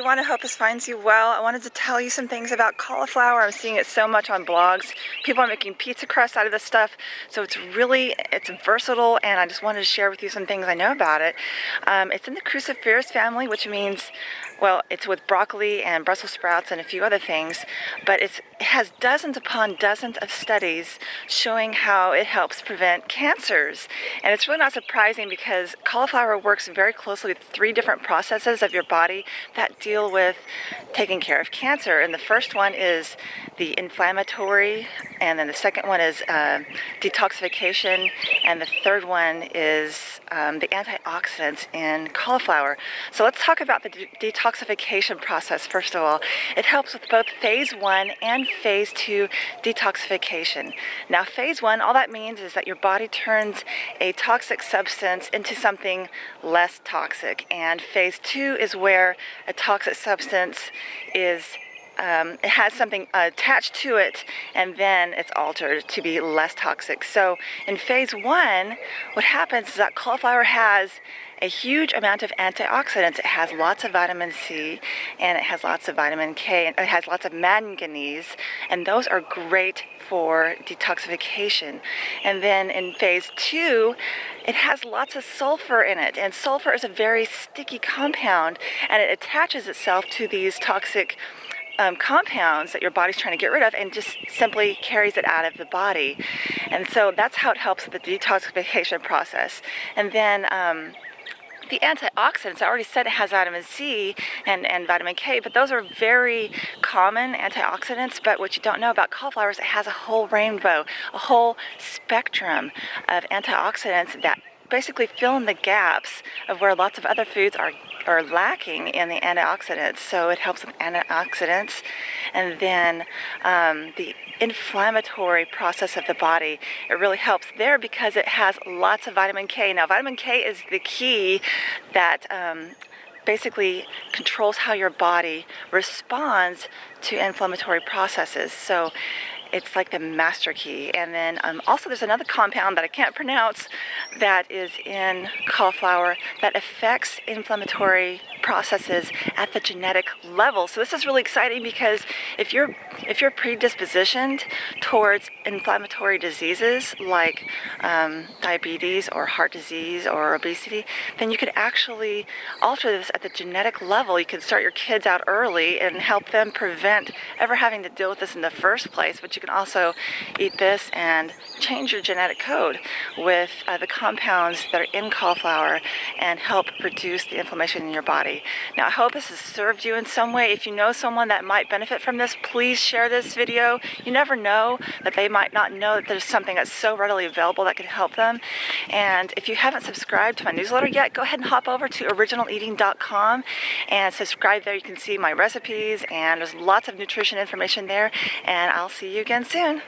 everyone. I hope this finds you well. I wanted to tell you some things about cauliflower. I'm seeing it so much on blogs. People are making pizza crust out of this stuff, so it's versatile, and I just wanted to share with you some things I know about it. It's in the cruciferous family, which means, well, it's with broccoli and Brussels sprouts and a few other things, but it has dozens upon dozens of studies showing how it helps prevent cancers. And it's really not surprising because cauliflower works very closely with 3 different processes of your body that deal with taking care of cancer. And the first one is the inflammatory, and then the second one is detoxification, and the third one is the antioxidants in cauliflower. So let's talk about the detoxification process first of all. It helps with both phase 1 and phase 2 detoxification. Now phase 1, all that means is that your body turns a toxic substance into something less toxic, and phase 2 is where a toxic substance is it has something attached to it, and then it's altered to be less toxic. So in phase 1, what happens is that cauliflower has a huge amount of antioxidants. It has lots of vitamin C, and it has lots of vitamin K, and it has lots of manganese, and those are great for detoxification. And then in phase 2, it has lots of sulfur in it, and sulfur is a very sticky compound, and it attaches itself to these toxic compounds that your body's trying to get rid of, and just simply carries it out of the body. And so that's how it helps with the detoxification process. And then the antioxidants, I already said it has vitamin C and vitamin K, but those are very common antioxidants. But what you don't know about cauliflower is it has a whole rainbow, a whole spectrum of antioxidants that basically fill in the gaps of where lots of other foods are lacking in the antioxidants. So it helps with antioxidants. And then the inflammatory process of the body, it really helps there because it has lots of vitamin K. Now vitamin K is the key that basically controls how your body responds to inflammatory processes. So it's like the master key. And then also there's another compound that I can't pronounce that is in cauliflower that affects inflammatory processes at the genetic level. So this is really exciting because if you're predispositioned towards inflammatory diseases like diabetes or heart disease or obesity, then you could actually alter this at the genetic level. You can start your kids out early and help them prevent ever having to deal with this in the first place. But you can also eat this and change your genetic code with the compounds that are in cauliflower and help reduce the inflammation in your body. Now I hope this has served you in some way. If you know someone that might benefit from this, please share this video. You never know that they might not know that there's something that's so readily available that can help them. And if you haven't subscribed to my newsletter yet, go ahead and hop over to originaleating.com and subscribe there. You can see my recipes, and there's lots of nutrition information there, and I'll see you again soon.